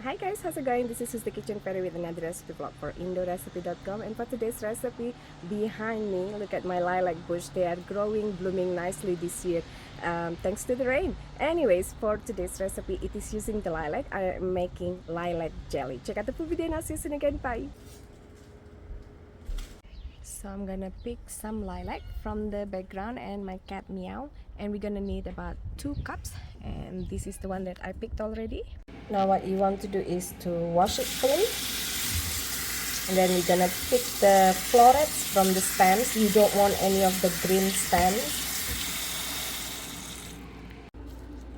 Hi guys, how's it going? This is the Kitchen Fairy with another recipe vlog for indorecipe.com, and for today's recipe, behind me, look at my lilac bush. They are growing, blooming nicely this year thanks to the rain. Anyways, for today's recipe, it is using the lilac. I am making lilac jelly. Check out the full video and I'll see you soon again. Bye! So I'm gonna pick some lilac from the background and my cat meow, and we're gonna need about 2 cups, and this is the one that I picked already. Now what you want to do is to wash it clean, and then we're gonna pick the florets from the stems. You don't want any of the green stems.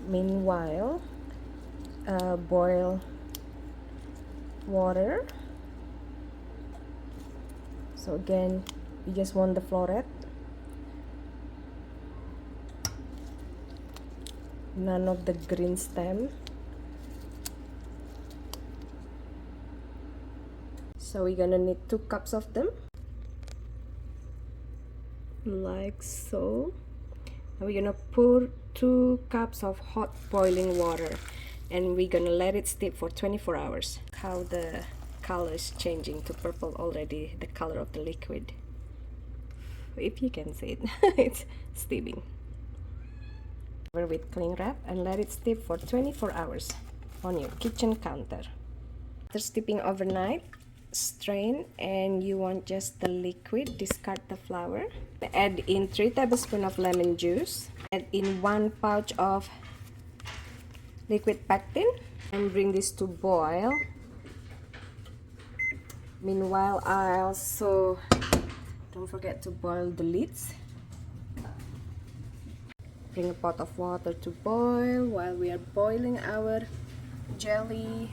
Meanwhile, boil water. So again, you just want the floret, none of the green stem. So we're gonna need 2 cups of them, like so. Now we're gonna pour 2 cups of hot boiling water, and we're gonna let it steep for 24 hours. How the color is changing to purple already, the color of the liquid, if you can see it. It's steaming. Cover with cling wrap and let it steep for 24 hours on your kitchen counter. After steeping overnight, strain, and you want just the liquid. Discard the flour. Add in 3 tablespoons of lemon juice. Add in 1 pouch of liquid pectin, and bring this to boil. Meanwhile, I also don't forget to boil the lids. Bring a pot of water to boil while we are boiling our jelly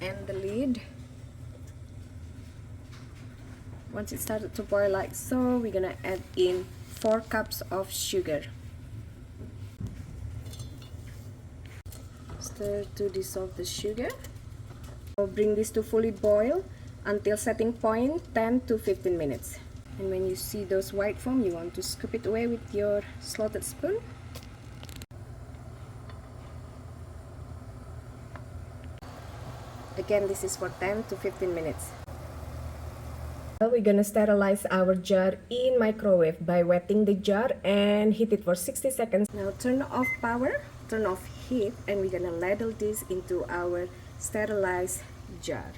and the lid. Once it started to boil like so, we're gonna add in 4 cups of sugar. Stir to dissolve the sugar. So bring this to fully boil until setting point, 10 to 15 minutes. And when you see those white foam, you want to scoop it away with your slotted spoon. Again, this is for 10 to 15 minutes. We're gonna sterilize our jar in microwave by wetting the jar and heat it for 60 seconds. Now turn off power, turn off heat, and we're gonna ladle this into our sterilized jar.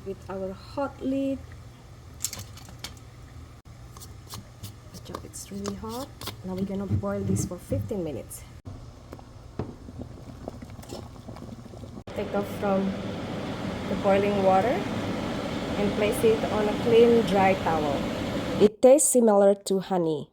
With our hot lid. Good job, it's really hot. Now we're gonna boil this for 15 minutes. Take off from the boiling water and place it on a clean dry towel. It tastes similar to honey.